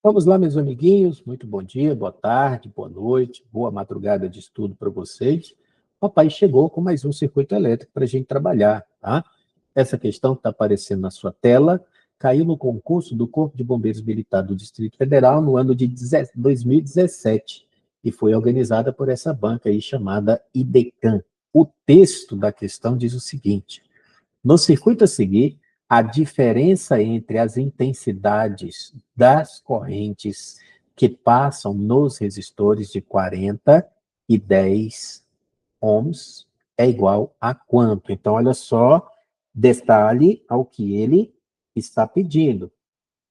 Vamos lá, meus amiguinhos. Muito bom dia, boa tarde, boa noite, boa madrugada de estudo para vocês. Papai chegou com mais um circuito elétrico para a gente trabalhar, tá? Essa questão que está aparecendo na sua tela caiu no concurso do Corpo de Bombeiros Militar do Distrito Federal no ano de 2017 e foi organizada por essa banca aí chamada IDECAM. O texto da questão diz o seguinte: no circuito a seguir, a diferença entre as intensidades das correntes que passam nos resistores de 40 e 10 ohms é igual a quanto? Então, olha só, detalhe ao que ele está pedindo.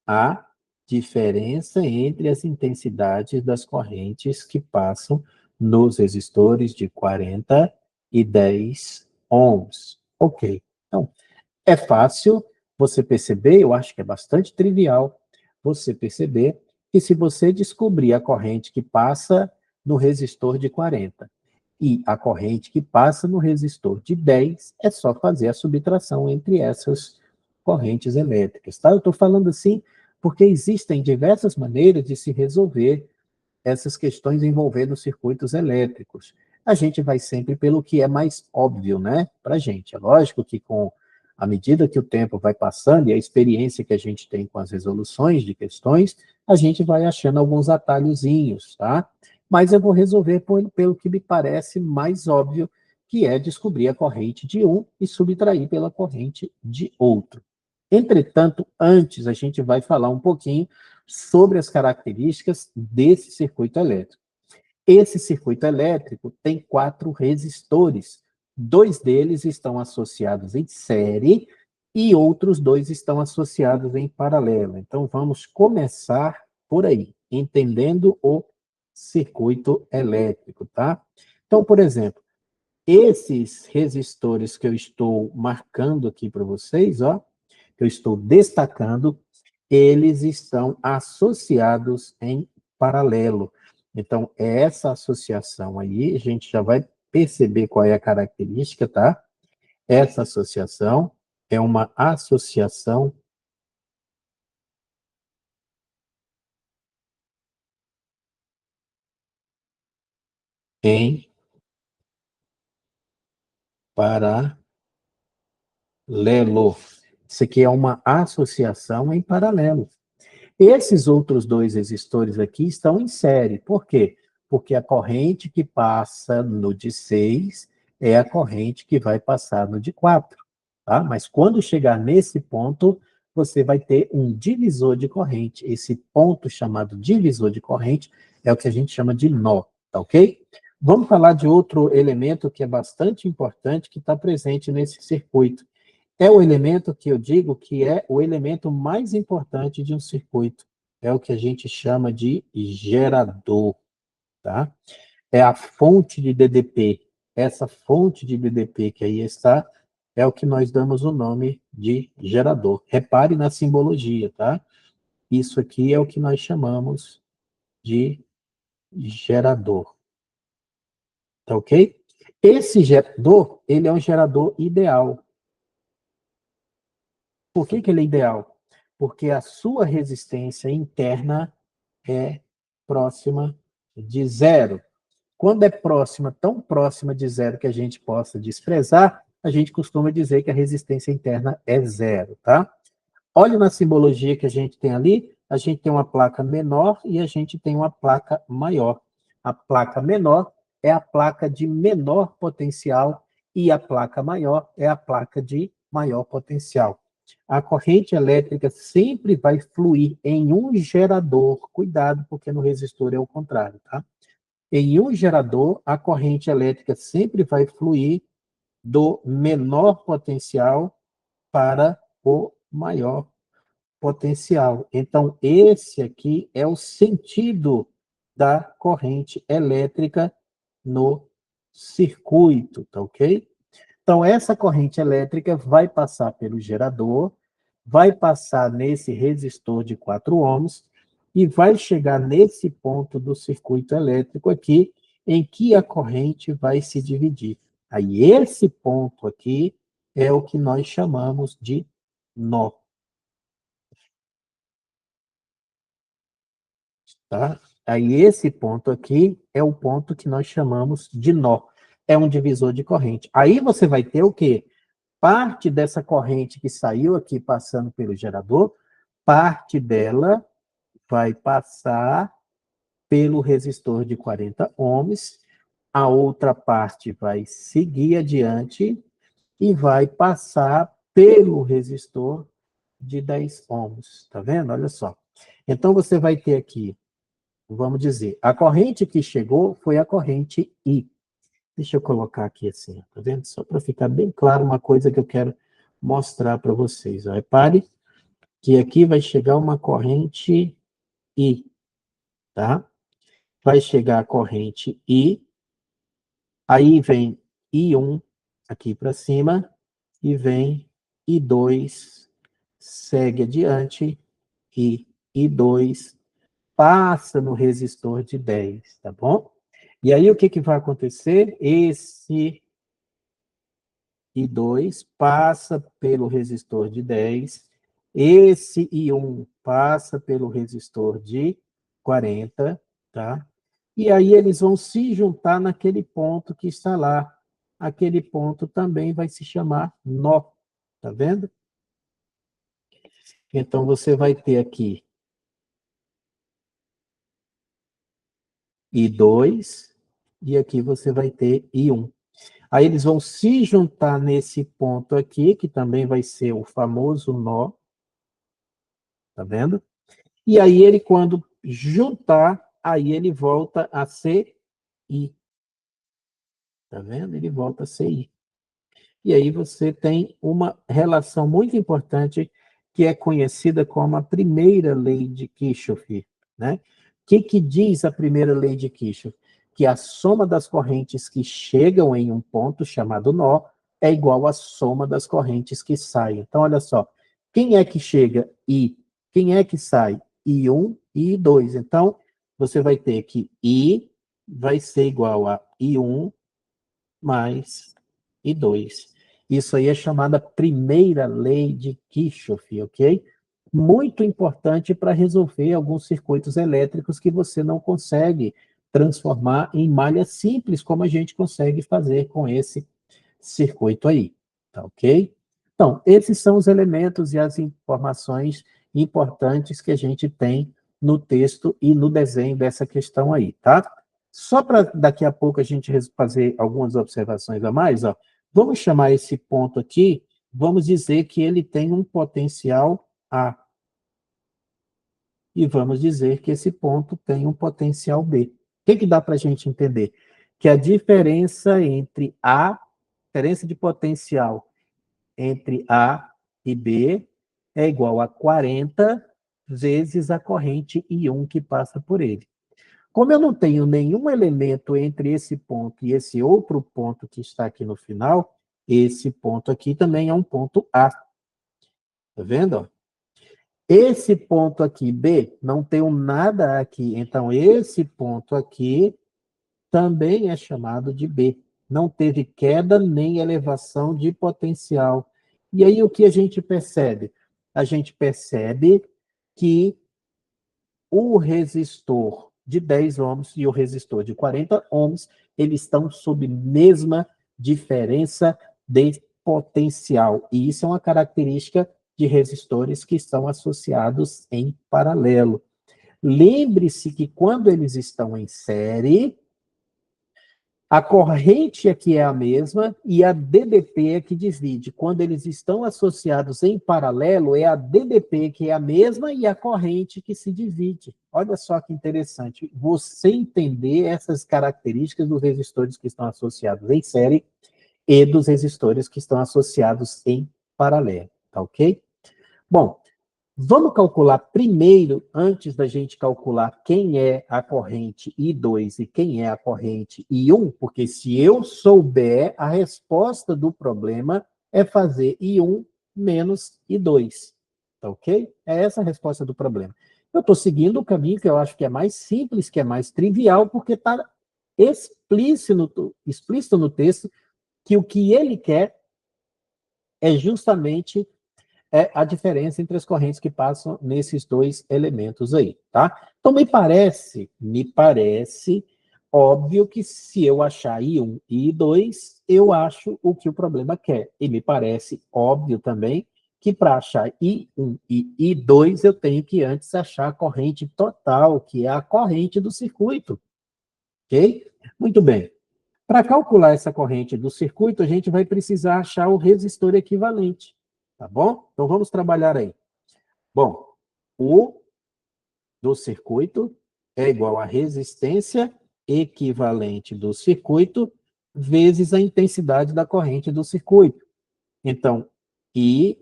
A diferença entre as intensidades das correntes que passam nos resistores de 40 e 10 ohms. Ok. Então, é fácil você perceber, eu acho que é bastante trivial você perceber que se você descobrir a corrente que passa no resistor de 40 e a corrente que passa no resistor de 10, é só fazer a subtração entre essas correntes elétricas, tá? Eu estou falando assim porque existem diversas maneiras de se resolver essas questões envolvendo circuitos elétricos. A gente vai sempre pelo que é mais óbvio, né, para a gente. É lógico que com à medida que o tempo vai passando e a experiência que a gente tem com as resoluções de questões, a gente vai achando alguns atalhozinhos, tá? Mas eu vou resolver pelo que me parece mais óbvio, que é descobrir a corrente de um e subtrair pela corrente de outro. Entretanto, antes a gente vai falar um pouquinho sobre as características desse circuito elétrico. Esse circuito elétrico tem 4 resistores. 2 deles estão associados em série e outros 2 estão associados em paralelo. Então, vamos começar por aí, entendendo o circuito elétrico, tá? Então, por exemplo, esses resistores que eu estou marcando aqui para vocês, ó, que eu estou destacando, eles estão associados em paralelo. Então, essa associação aí, a gente já vai perceber qual é a característica, tá? Essa associação é uma associação em paralelo. Isso aqui é uma associação em paralelo. Esses outros 2 resistores aqui estão em série. Por quê? Porque a corrente que passa no de 6 é a corrente que vai passar no de 4. Tá? Mas quando chegar nesse ponto, você vai ter um divisor de corrente. Esse ponto chamado divisor de corrente é o que a gente chama de nó, tá ok? Vamos falar de outro elemento que é bastante importante, que está presente nesse circuito. É o elemento que eu digo que é o elemento mais importante de um circuito. É o que a gente chama de gerador, tá? É a fonte de DDP. Essa fonte de DDP que aí está é o que nós damos o nome de gerador. Repare na simbologia, tá? Isso aqui é o que nós chamamos de gerador, tá ok? Esse gerador, ele é um gerador ideal. Por que que ele é ideal? Porque a sua resistência interna é próxima de zero. Quando é próxima, tão próxima de zero que a gente possa desprezar, a gente costuma dizer que a resistência interna é zero, tá? Olha na simbologia que a gente tem ali, a gente tem uma placa menor e a gente tem uma placa maior. A placa menor é a placa de menor potencial e a placa maior é a placa de maior potencial. A corrente elétrica sempre vai fluir em um gerador. Cuidado, porque no resistor é o contrário, tá? Em um gerador, a corrente elétrica sempre vai fluir do menor potencial para o maior potencial. Então, esse aqui é o sentido da corrente elétrica no circuito, tá ok? Então, essa corrente elétrica vai passar pelo gerador, vai passar nesse resistor de 4 ohms e vai chegar nesse ponto do circuito elétrico aqui, em que a corrente vai se dividir. Aí, esse ponto aqui é o que nós chamamos de nó. tá? Aí esse ponto aqui é o ponto que nós chamamos de nó. É um divisor de corrente. Aí você vai ter o quê? Parte dessa corrente que saiu aqui passando pelo gerador, parte dela vai passar pelo resistor de 40 ohms, a outra parte vai seguir adiante e vai passar pelo resistor de 10 ohms. Tá vendo? Olha só. Então, você vai ter aqui, vamos dizer, a corrente que chegou foi a corrente I. Deixa eu colocar aqui assim, tá vendo? Só para ficar bem claro uma coisa que eu quero mostrar para vocês. Ó. Repare que aqui vai chegar uma corrente I, tá? Vai chegar a corrente I, aí vem I1 aqui para cima, e vem I2, segue adiante, e I2 passa no resistor de 10, tá bom? E aí o que, que vai acontecer? Esse I2 passa pelo resistor de 10, esse I1 passa pelo resistor de 40, tá? E aí eles vão se juntar naquele ponto que está lá. Aquele ponto também vai se chamar nó, tá vendo? Então você vai ter aqui I2 e aqui você vai ter I1. Aí eles vão se juntar nesse ponto aqui, que também vai ser o famoso nó, tá vendo? E aí ele, quando juntar, aí ele volta a ser I. Tá vendo? Ele volta a ser I. E aí você tem uma relação muito importante que é conhecida como a primeira lei de Kirchhoff, né? O que diz a primeira lei de Kirchhoff? Que a soma das correntes que chegam em um ponto chamado nó é igual à soma das correntes que saem. Então, olha só, quem é que chega? I. Quem é que sai? I1 e I2. Então, você vai ter que I vai ser igual a I1 mais I2. Isso aí é chamada primeira lei de Kirchhoff, ok? Muito importante para resolver alguns circuitos elétricos que você não consegue transformar em malha simples, como a gente consegue fazer com esse circuito aí, tá ok? Então, esses são os elementos e as informações importantes que a gente tem no texto e no desenho dessa questão aí, tá? Só para daqui a pouco a gente fazer algumas observações a mais, ó, vamos chamar esse ponto aqui, vamos dizer que ele tem um potencial A. E vamos dizer que esse ponto tem um potencial B. O que dá para a gente entender? Que a diferença entre A, diferença de potencial entre A e B é igual a 40 vezes a corrente I1 que passa por ele. Como eu não tenho nenhum elemento entre esse ponto e esse outro ponto que está aqui no final, esse ponto aqui também é um ponto A. Tá vendo? Esse ponto aqui, B, não tem nada aqui. Então, esse ponto aqui também é chamado de B. Não teve queda nem elevação de potencial. E aí, o que a gente percebe? A gente percebe que o resistor de 10 ohms e o resistor de 40 ohms, eles estão sob mesma diferença de potencial. E isso é uma característica de resistores que estão associados em paralelo. Lembre-se que quando eles estão em série, a corrente aqui é a mesma e a DDP é que divide. Quando eles estão associados em paralelo, é a DDP que é a mesma e a corrente que se divide. Olha só que interessante. Você entender essas características dos resistores que estão associados em série e dos resistores que estão associados em paralelo. Tá ok? Bom, vamos calcular primeiro, antes da gente calcular quem é a corrente I2 e quem é a corrente I1, porque se eu souber, a resposta do problema é fazer I1 menos I2. Tá ok? É essa a resposta do problema. Eu estou seguindo o caminho que eu acho que é mais simples, que é mais trivial, porque está explícito no texto que o que ele quer é justamente é a diferença entre as correntes que passam nesses dois elementos aí, tá? Então, me parece óbvio que se eu achar I1 e I2, eu acho o que o problema quer. E me parece óbvio também que para achar I1 e I2, eu tenho que antes achar a corrente total, que é a corrente do circuito, ok? Muito bem. Para calcular essa corrente do circuito, a gente vai precisar achar o resistor equivalente, tá bom? Então, vamos trabalhar aí. Bom, o do circuito é igual à resistência equivalente do circuito vezes a intensidade da corrente do circuito. Então, I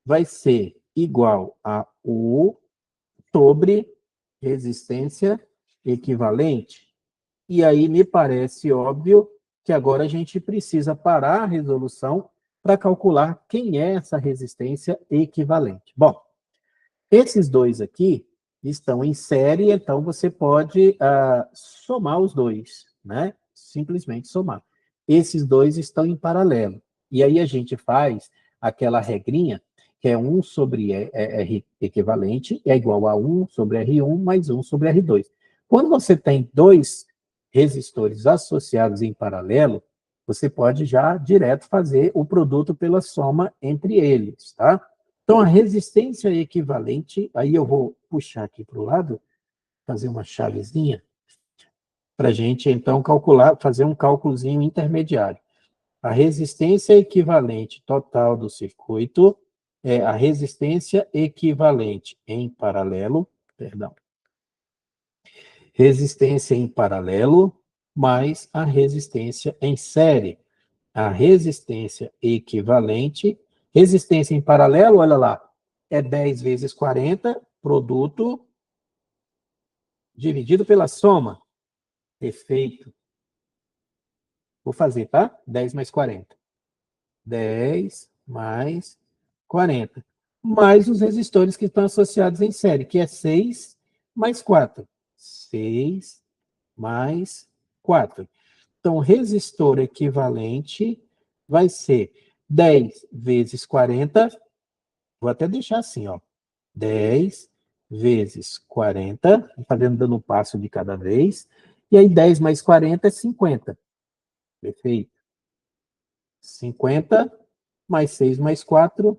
vai ser igual a U sobre resistência equivalente. E aí me parece óbvio que agora a gente precisa parar a resolução para calcular quem é essa resistência equivalente. Bom, esses dois aqui estão em série, então você pode somar os dois, né? Simplesmente somar. Esses dois estão em paralelo. E aí a gente faz aquela regrinha, que é 1 sobre R equivalente, é igual a 1 sobre R1 mais 1 sobre R2. Quando você tem dois resistores associados em paralelo, você pode já direto fazer o produto pela soma entre eles, tá? Então, a resistência equivalente, aí eu vou puxar aqui para o lado, fazer uma chavezinha, para a gente, então, calcular, fazer um cálculozinho intermediário. A resistência equivalente total do circuito é a resistência equivalente em paralelo, perdão, resistência em paralelo mais a resistência em série. A resistência equivalente, resistência em paralelo, olha lá, é 10 vezes 40, produto, dividido pela soma. Perfeito. Vou fazer, tá? 10 mais 40. 10 mais 40. Mais os resistores que estão associados em série, que é 6 mais 4. 6 mais 4. Então, resistor equivalente vai ser 10 vezes 40. Vou até deixar assim, ó. 10 vezes 40, dando um passo de cada vez. E aí, 10 mais 40 é 50. Perfeito. 50 mais 6 mais 4,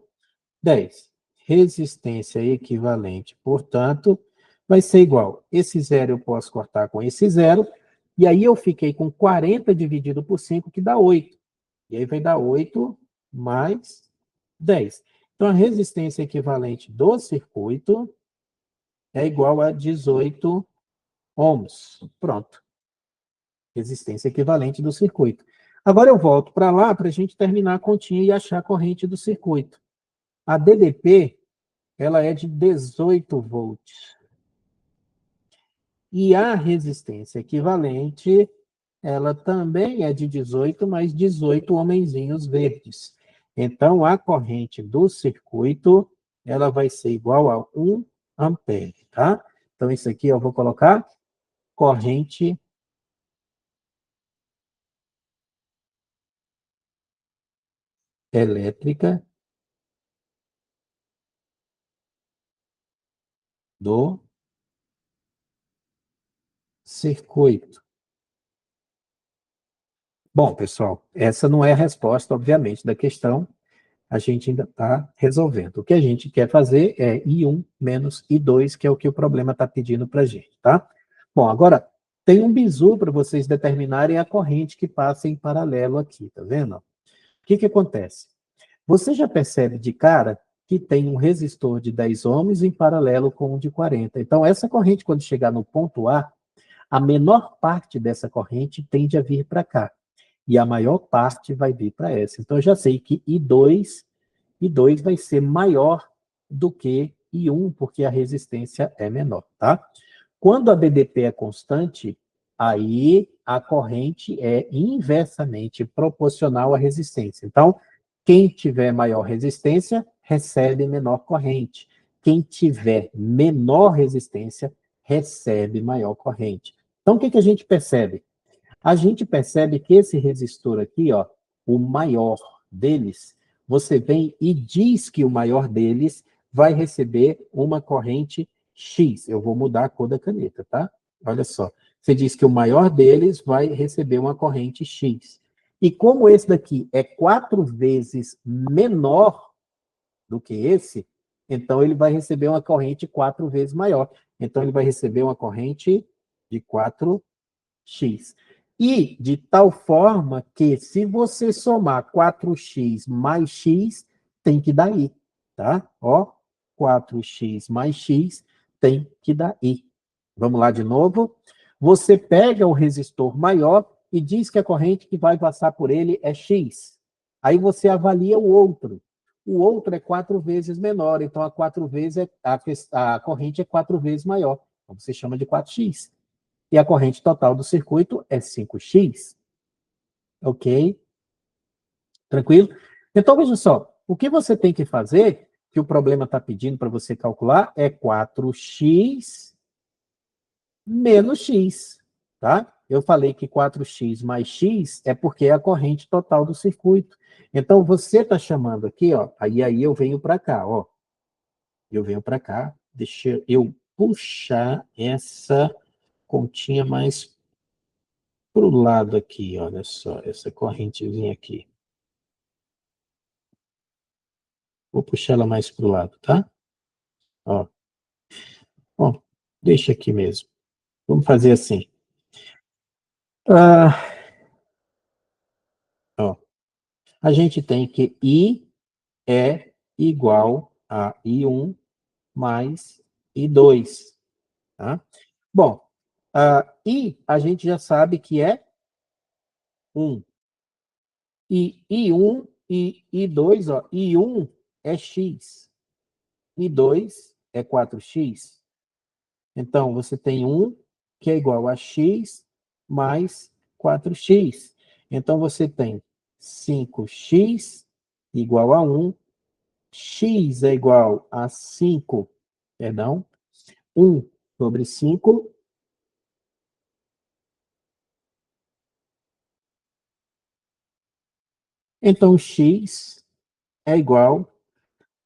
10. Resistência equivalente, portanto, vai ser igual. Esse zero eu posso cortar com esse zero. E aí eu fiquei com 40 dividido por 5, que dá 8. E aí vai dar 8 mais 10. Então, a resistência equivalente do circuito é igual a 18 ohms. Pronto. Resistência equivalente do circuito. Agora eu volto para lá para a gente terminar a continha e achar a corrente do circuito. A DDP, ela é de 18 volts. E a resistência equivalente, ela também é de 18, mais 18 homenzinhos verdes. Então, a corrente do circuito, ela vai ser igual a 1 ampere, tá? Então, isso aqui eu vou colocar corrente elétrica do circuito. Bom, pessoal, essa não é a resposta, obviamente, da questão. A gente ainda está resolvendo. O que a gente quer fazer é I1 menos I2, que é o que o problema está pedindo para a gente, tá? Bom, agora, tem um bizu para vocês determinarem a corrente que passa em paralelo aqui, tá vendo? O que acontece? Você já percebe de cara que tem um resistor de 10 ohms em paralelo com um de 40. Então, essa corrente, quando chegar no ponto a menor parte dessa corrente tende a vir para cá. E a maior parte vai vir para essa. Então, eu já sei que I2 vai ser maior do que I1, porque a resistência é menor, tá? Quando a BDP é constante, aí a corrente é inversamente proporcional à resistência. Então, quem tiver maior resistência, recebe menor corrente. Quem tiver menor resistência, recebe maior corrente. Então, o que a gente percebe? A gente percebe que esse resistor aqui, ó, o maior deles, você vem e diz que o maior deles vai receber uma corrente X. Eu vou mudar a cor da caneta, tá? Olha só. Você diz que o maior deles vai receber uma corrente X. E como esse daqui é 4 vezes menor do que esse, então ele vai receber uma corrente 4 vezes maior. Então ele vai receber uma corrente de 4x. E de tal forma que se você somar 4x mais x, tem que dar i, tá? Ó, 4x mais x tem que dar i. Vamos lá de novo. Você pega o resistor maior e diz que a corrente que vai passar por ele é x. Aí você avalia o outro. O outro é 4 vezes menor, então a 4 vezes a corrente é 4 vezes maior. Então você chama de 4x. E a corrente total do circuito é 5x. Ok? Tranquilo? Então, veja só. O que você tem que fazer, que o problema está pedindo para você calcular, é 4x menos x. Tá? Eu falei que 4x mais x é porque é a corrente total do circuito. Então, você está chamando aqui, ó, aí eu venho para cá, ó. Eu venho para cá, deixa eu puxar essa continha mais para o lado aqui, olha só, essa correntezinha aqui. Vou puxar ela mais para o lado, tá? Ó. Bom, deixa aqui mesmo. Vamos fazer assim. Ah, ó. A gente tem que I é igual a I1 mais I2, tá? Bom, I a gente já sabe que é 1. E I1 e I2, ó, I1 é X, I2 é 4x. Então, você tem 1 que é igual a x mais 4x. Então, você tem 5x igual a 1, x é igual a 5, perdão, 1 sobre 5. Então, x é igual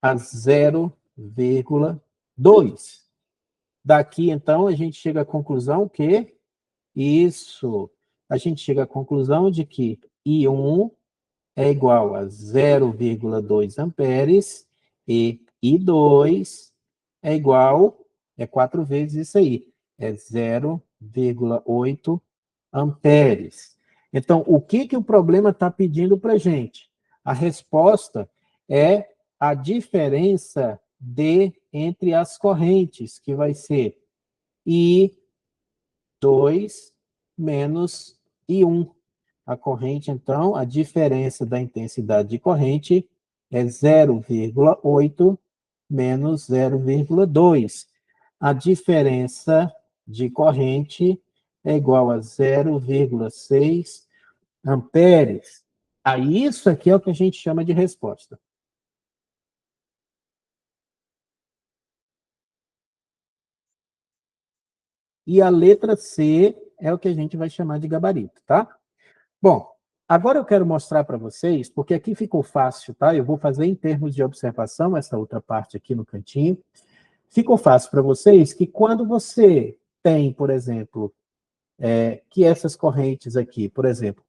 a 0,2. Daqui, então, a gente chega à conclusão que isso, a gente chega à conclusão de que I1 é igual a 0,2 amperes e I2 é igual, é 4 vezes isso aí, é 0,8 amperes. Então, o que, que o problema está pedindo para a gente? A resposta é a diferença de entre as correntes, que vai ser I2 menos I1. A corrente, então, a diferença da intensidade de corrente é 0,8 menos 0,2. A diferença de corrente é igual a 0,6 amperes. Aí isso aqui é o que a gente chama de resposta. E a letra C é o que a gente vai chamar de gabarito, tá? Bom, agora eu quero mostrar para vocês, porque aqui ficou fácil, tá? Eu vou fazer em termos de observação, essa outra parte aqui no cantinho. Ficou fácil para vocês que quando você tem, por exemplo, que essas correntes aqui, por exemplo,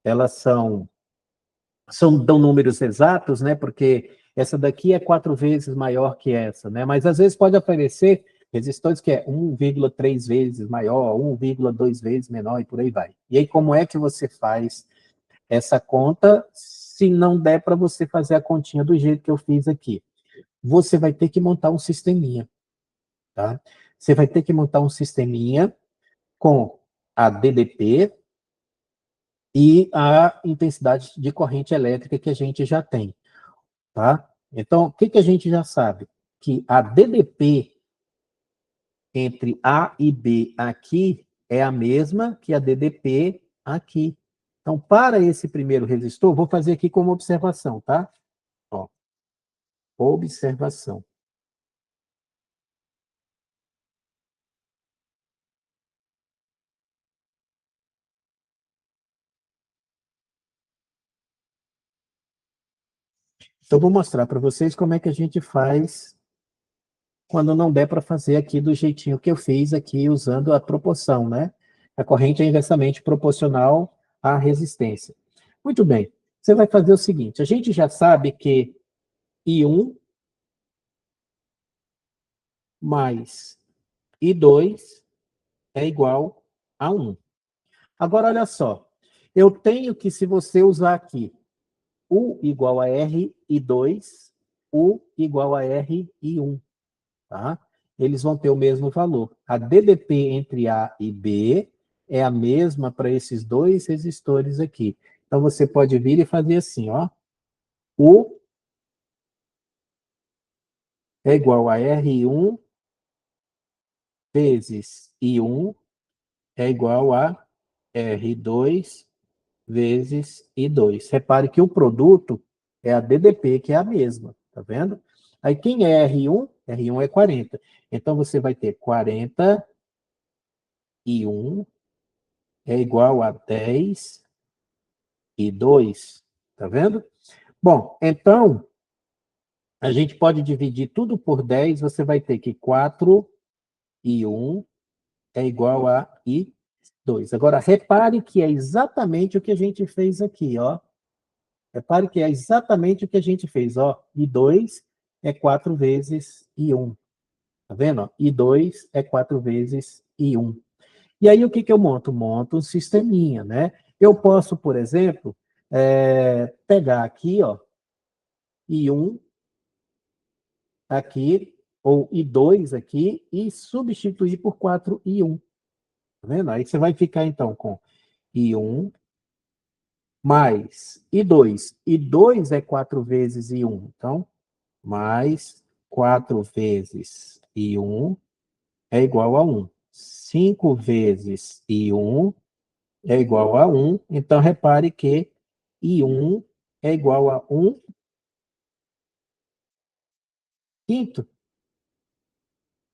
elas dão números exatos, né? Porque essa daqui é 4 vezes maior que essa, né? Mas às vezes pode aparecer resistores que é 1,3 vezes maior, 1,2 vezes menor e por aí vai. E aí, como é que você faz essa conta se não der para você fazer a continha do jeito que eu fiz aqui? Você vai ter que montar um sisteminha, tá? Você vai ter que montar um sisteminha com a DDP e a intensidade de corrente elétrica que a gente já tem, tá? Então, o que, que a gente já sabe? Que a DDP entre A e B aqui é a mesma que a DDP aqui. Então, para esse primeiro resistor, vou fazer aqui como observação, tá? Ó, observação. Então, vou mostrar para vocês como é que a gente faz quando não der para fazer aqui do jeitinho que eu fiz aqui, usando a proporção, né? A corrente é inversamente proporcional à resistência. Muito bem. Você vai fazer o seguinte, a gente já sabe que I1 mais I2 é igual a 1. Agora, olha só. Eu tenho que, se você usar aqui U igual a R e 2, U igual a R e 1, tá? Eles vão ter o mesmo valor. A DDP entre A e B é a mesma para esses dois resistores aqui. Então, você pode vir e fazer assim, ó. U é igual a R1 vezes I1 é igual a R2 vezes I2. Repare que o produto é a DDP, que é a mesma, tá vendo? Aí quem é R1? R1 é 40. Então você vai ter 40 e 1 é igual a 10 e 2, tá vendo? Bom, então a gente pode dividir tudo por 10, você vai ter que 4 e 1 é igual a I2. Agora repare que é exatamente o que a gente fez aqui, ó. Repare que é exatamente o que a gente fez, ó. I2 é 4 vezes I1. Tá vendo? Ó? I2 é 4 vezes I1. E aí o que eu monto? Monto um sisteminha, né? Eu posso, por exemplo, pegar aqui, ó, I1 aqui, ou I2 aqui, e substituir por 4 I1. Tá vendo? Aí você vai ficar, então, com I1 mais I2. I2 é 4 vezes I1. Então, mais 4 vezes I1 é igual a 1. 5 vezes I1 é igual a 1. Então, repare que I1 é igual a 1 quinto.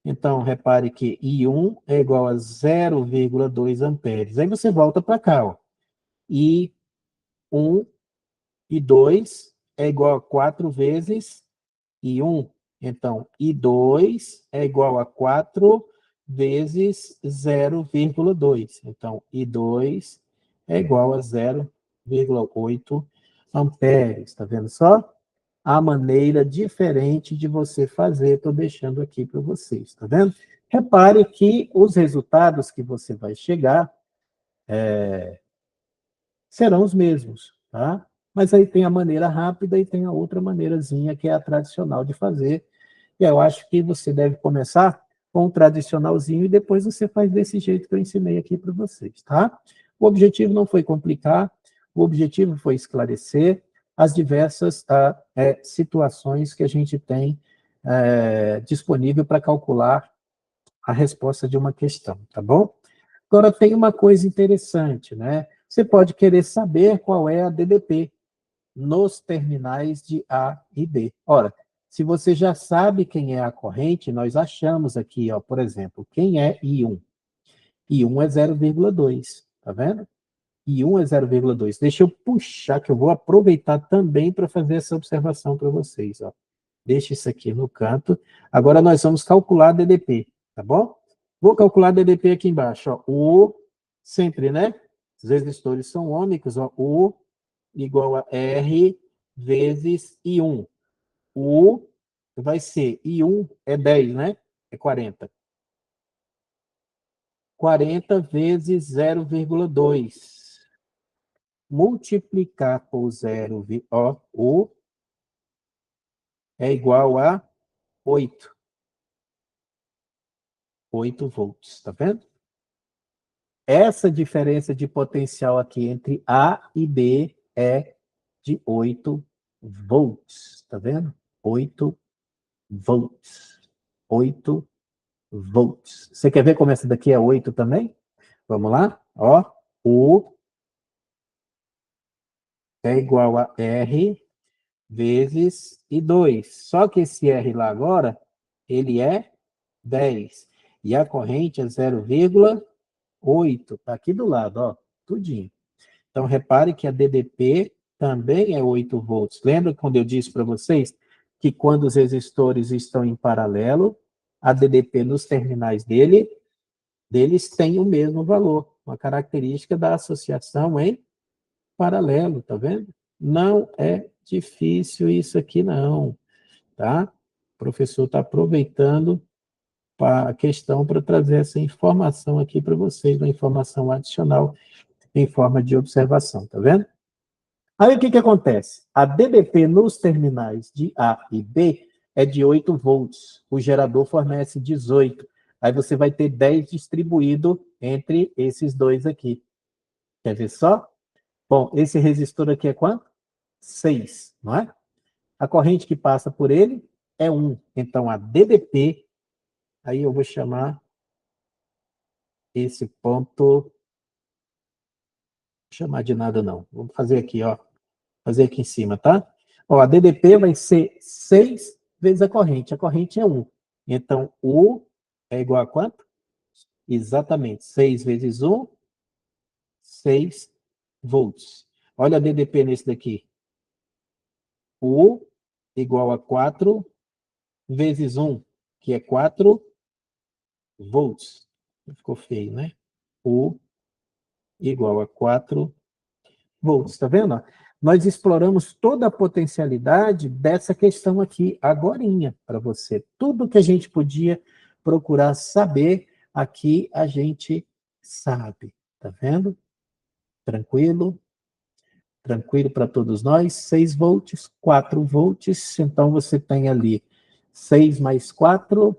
Então, repare que I1 é igual a 0,2 amperes. Aí você volta para cá, ó. I1 e 2 é igual a 4 vezes I1. Então, I2 é igual a 4 vezes 0,2. Então, I2 é igual a 0,8 amperes. Está vendo só? A maneira diferente de você fazer, estou deixando aqui para vocês. Está vendo? Repare que os resultados que você vai chegar serão os mesmos, tá? Mas aí tem a maneira rápida e tem a outra maneirazinha, que é a tradicional de fazer. E eu acho que você deve começar com o tradicionalzinho e depois você faz desse jeito que eu ensinei aqui para vocês, tá? O objetivo não foi complicar, o objetivo foi esclarecer as diversas situações que a gente tem disponível para calcular a resposta de uma questão, tá bom? Agora, tem uma coisa interessante, né? Você pode querer saber qual é a DDP nos terminais de A e B. Ora, se você já sabe quem é a corrente, nós achamos aqui, ó, por exemplo, quem é I1? I1 é 0,2, tá vendo? I1 é 0,2. Deixa eu puxar, que eu vou aproveitar também para fazer essa observação para vocês, ó. Deixa isso aqui no canto. Agora nós vamos calcular a DDP, tá bom? Vou calcular a DDP aqui embaixo, ó. O, sempre, né? Os resistores são ômicos, ó. O igual a R vezes I1. O vai ser, I1 é 10, né? É 40. 40 vezes 0,2. Multiplicar por 0, ó, O é igual a 8. 8 volts, tá vendo? Essa diferença de potencial aqui entre A e B é de 8 volts, tá vendo? 8 volts. 8 volts. Você quer ver como essa daqui é 8 também? Vamos lá? Ó, U é igual a R vezes I2. Só que esse R lá agora, ele é 10. E a corrente é 0,8. Está aqui do lado, ó, tudinho. Então, repare que a DDP também é 8 volts. Lembra quando eu disse para vocês que quando os resistores estão em paralelo, a DDP nos terminais deles tem o mesmo valor, uma característica da associação em paralelo, tá vendo? Não é difícil isso aqui não, tá? O professor está aproveitando a questão para trazer essa informação aqui para vocês, uma informação adicional em forma de observação, tá vendo? Aí o que acontece? A DDP nos terminais de A e B é de 8 volts, o gerador fornece 18. Aí você vai ter 10 distribuído entre esses dois aqui. Quer ver só? Bom, esse resistor aqui é quanto? 6, não é? A corrente que passa por ele é 1. Então, a DDP, aí eu vou chamar esse ponto, não vou chamar de nada não. Vamos fazer aqui, ó. Fazer aqui em cima, tá? Ó, a DDP vai ser 6 vezes a corrente. A corrente é 1. Então, U é igual a quanto? Exatamente. 6 vezes 1, 6 volts. Olha a DDP nesse daqui. U igual a 4 vezes 1, que é 4 volts. Ficou feio, né? U igual a 4 volts. Tá vendo? Nós exploramos toda a potencialidade dessa questão aqui, agorinha, para você. Tudo que a gente podia procurar saber, aqui a gente sabe. Tá vendo? Tranquilo? Tranquilo para todos nós. 6 volts, 4 volts. Então, você tem ali 6 mais 4,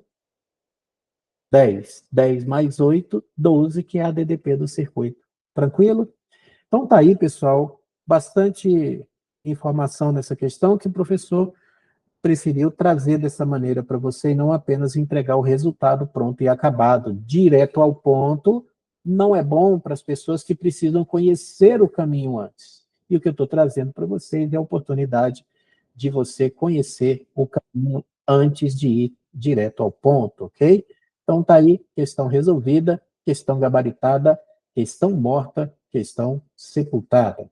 10. 10 mais 8, 12, que é a DDP do circuito. Tranquilo? Então, tá aí, pessoal. Bastante informação nessa questão que o professor preferiu trazer dessa maneira para você e não apenas entregar o resultado pronto e acabado, direto ao ponto. Não é bom para as pessoas que precisam conhecer o caminho antes. E o que eu estou trazendo para vocês é a oportunidade de você conhecer o caminho antes de ir direto ao ponto, ok? Então tá aí, questão resolvida, questão gabaritada, questão morta, questão sepultada.